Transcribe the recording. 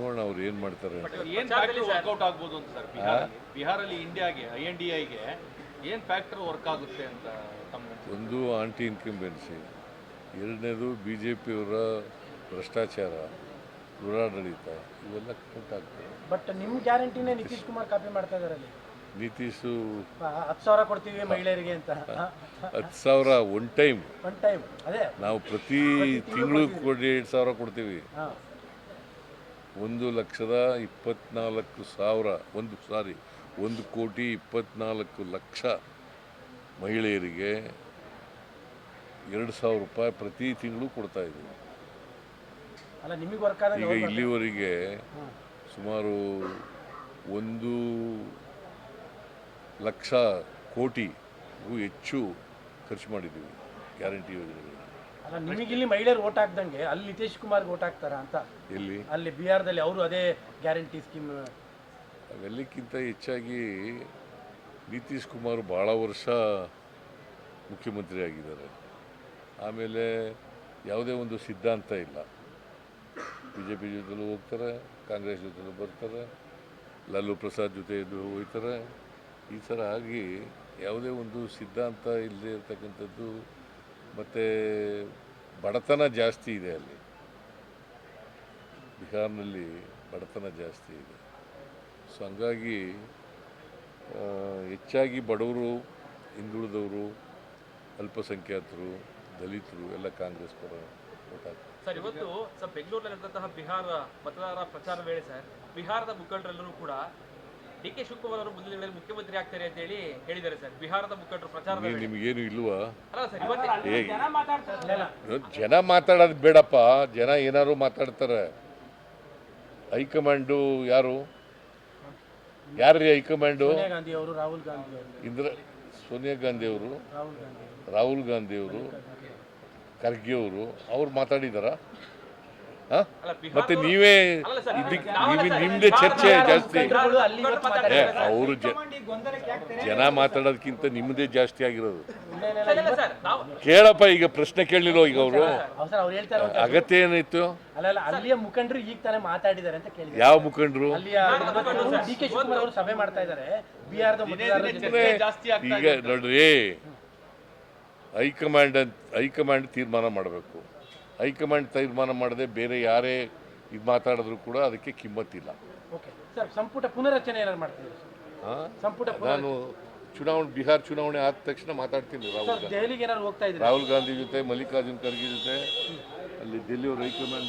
ನೋಡೋಣ ಅವ್ರು ಏನು ಮಾಡ್ತಾರೆ. ಏನು ಫ್ಯಾಕ್ಟರ್ ವರ್ಕೌಟ್ ಆಗ್ಬೋದು ಅಂತ ಸರ್ ಬಿಹಾರಲ್ಲಿ ಇಂಡಿಯಾಗೆ INDIಗೆ ಏನು ಫ್ಯಾಕ್ಟರ್ ವರ್ಕ್ ಆಗುತ್ತೆ ಅಂತ ತಮ್ಮ ಒಂದು ಆಂಟಿ ಇನ್ಕಂಬೆನ್ಸಿ, ಎರಡನೇದು BJPಯವರ ಭ್ರಷ್ಟಾಚಾರ, ದುರಾಡಳಿತ, ಇವೆಲ್ಲ ಕೌಂಟ್ ಆಗ್ತವೆ. ಬಟ್ ನಿಮ್ಮ ಗ್ಯಾರಂಟಿನೇ ನಿತೀಶ್ ಕುಮಾರ್ ಕಾಪಿ ಮಾಡ್ತಾ ಇದ್ದಾರೆ ಅಲ್ಲಿ. ನಿತೀಶು 10,000 ಕೊಡ್ತೀವಿ ಮಹಿಳೆಯರಿಗೆ ಅಂತ. 10,000 ಒನ್ ಟೈಮ್ ಅದೇ ನಾವು ಪ್ರತಿ ತಿಂಗಳು 2,000 ಕೊಡ್ತೀವಿ. 1,24,00,000 ಮಹಿಳೆಯರಿಗೆ 2,000 ರೂಪಾಯಿ ಪ್ರತಿ ತಿಂಗಳು ಕೊಡ್ತಾ ಇದ್ದೀವಿ. ಅಲ್ಲ ನಿಮಗೆ ವರ್ಕ್ ಆದಾಗ ಈಗ ಇಲ್ಲಿವರೆಗೆ ಸುಮಾರು 1,00,00,000 ಹೆಚ್ಚು ಖರ್ಚು ಮಾಡಿದ್ದೀವಿ ಗ್ಯಾರಂಟಿ ಯೋಜನೆಗಳು. ಅಲ್ಲ ನಿಮಗೆ ಇಲ್ಲಿ ಮಹಿಳೆಯರು ಓಟ್ ಹಾಕ್ದಂಗೆ ಅಲ್ಲಿ ನಿತೀಶ್ ಕುಮಾರ್ಗೆ ಓಟ್ ಹಾಕ್ತಾರ ಅಂತ. ಎಲ್ಲಿ ಅಲ್ಲಿ ಬಿಹಾರದಲ್ಲಿ ಅವರು ಅದೇ ಗ್ಯಾರಂಟಿ ಸ್ಕೀಮ್. ಅವೆಲ್ಲಕ್ಕಿಂತ ಹೆಚ್ಚಾಗಿ ನಿತೀಶ್ ಕುಮಾರ್ ಭಾಳ ವರ್ಷ ಮುಖ್ಯಮಂತ್ರಿ ಆಗಿದ್ದಾರೆ. ಆಮೇಲೆ ಯಾವುದೇ ಒಂದು ಸಿದ್ಧಾಂತ ಇಲ್ಲ. BJP ಜೊತೆಲೂ ಹೋಗ್ತಾರೆ, ಕಾಂಗ್ರೆಸ್ ಜೊತೆಲೂ ಬರ್ತಾರೆ, ಲಾಲೂ ಪ್ರಸಾದ್ ಜೊತೆ ಹೋಗ್ತಾರೆ. ಈ ಥರ ಆಗಿ ಯಾವುದೇ ಒಂದು ಸಿದ್ಧಾಂತ ಇಲ್ಲದೆ ಇರ್ತಕ್ಕಂಥದ್ದು. ಮತ್ತು ಬಡತನ ಜಾಸ್ತಿ ಇದೆ ಅಲ್ಲಿ, ಬಿಹಾರ್ನಲ್ಲಿ ಬಡತನ ಜಾಸ್ತಿ ಇದೆ. ಸೊ ಹಂಗಾಗಿ ಹೆಚ್ಚಾಗಿ ಬಡವರು, ಹಿಂದುಳಿದವರು, ಅಲ್ಪಸಂಖ್ಯಾತರು, ದಲಿತರು ಎಲ್ಲ ಕಾಂಗ್ರೆಸ್ ಪರ ಓಟ್ ಹಾಕ್ತಾರೆ. ಸರ್ ಇವತ್ತು ಬೆಂಗಳೂರಿನಲ್ಲಿ ನಡೆದಂತಹ ಬಿಹಾರ ಮತದಾರರ ಪ್ರಚಾರ ವೇಳೆ ಸರ್ ಬಿಹಾರದ ಮುಖಂಡರೆಲ್ಲರೂ ಕೂಡ DK ಶಿವಕುಮಾರ್ ಅವರು ಮುಂದಿನ ದಿನಗಳಲ್ಲಿ ಮುಖ್ಯಮಂತ್ರಿ ಆಗ್ತಾರೆ ಅಂತ ಹೇಳಿದ್ದಾರೆ ಸರ್. ಬಿಹಾರದ ಮುಖಂಡರು ಪ್ರಚಾರ ನಿಮಗೇನು ಇಲ್ವಾ? ಅಲ್ಲ ಸರ್ ಇವತ್ತು ಜನ ಮಾತಾಡೋದು ಬೇಡಪ್ಪ, ಜನ ಏನಾದ್ರು ಮಾತಾಡ್ತಾರೆ. ಹೈಕಮಾಂಡು ಯಾರು ಯಾರ್ರೀ ಹೈಕಮಾಂಡು? ಗಾಂಧಿ ಅವರು, ರಾಹುಲ್ ಗಾಂಧಿ ಅವರು, ಸೋನಿಯಾ ಗಾಂಧಿ ಅವರು, ರಾಹುಲ್ ಗಾಂಧಿ ರಾಹುಲ್ ಗಾಂಧಿ ಅವರು, ಖರ್ಗೆ ಅವರು, ಅವ್ರು ಮಾತಾಡಿದಾರ? ಮತ್ತೆ ನೀವೇ ನಿಮ್ದೇ ಚರ್ಚೆ ಜಾಸ್ತಿ. ಅವರು ಜನ ಮಾತಾಡೋದಕ್ಕಿಂತ ನಿಮ್ಮದೇ ಜಾಸ್ತಿ ಆಗಿರೋದು. ಕೇಳಪ್ಪ, ಈಗ ಪ್ರಶ್ನೆ ಕೇಳಲಿಲ್ಲ ಈಗ ಅವರು ಅಗತ್ಯ ಏನಾಯ್ತು? ಅಲ್ಲಿಯ ಮುಖಂಡರು ಈಗ ತಾನೇ ಮಾತಾಡಿದ್ದಾರೆ ಅಂತ ಕೇಳಿದ್ರು. ಯಾವ ಮುಖಂಡರು? DK ಶಿವಕುಮಾರ್ ಅವರು ಸಭೆ ಮಾಡ್ತಾ ಇದ್ದಾರೆ ಬಿಹಾರದ. ಈಗ ನೋಡ್ರಿ, ಹೈಕಮಾಂಡ್ ತೀರ್ಮಾನ ಮಾಡಬೇಕು. ಹೈಕಮಾಂಡ್ ತೀರ್ಮಾನ ಮಾಡದೆ ಬೇರೆ ಯಾರೇ ಇದು ಮಾತಾಡಿದ್ರು ಕೂಡ ಅದಕ್ಕೆ ಕಿಮ್ಮತ್ತಿಲ್ಲ. ಸಂಪುಟ ಪುನರಚನೆ ಏನಾದ್ರು ಮಾಡ್ತೀವಿ? ನಾನು ಬಿಹಾರ್ ಚುನಾವಣೆ ಆದ ತಕ್ಷಣ ಮಾತಾಡ್ತೀನಿ. ದೆಹಲಿಗೆ ಏನಾದ್ರು ಹೋಗ್ತಾ ಇದ್ದೀರಾ? ರಾಹುಲ್ ಗಾಂಧಿ ಜೊತೆ, ಮಲ್ಲಿಕಾರ್ಜುನ್ ಖರ್ಗೆ ಜೊತೆ, ಅಲ್ಲಿ ಡೆಲ್ಲಿಯವ್ರ ಹೈಕಮಾಂಡ್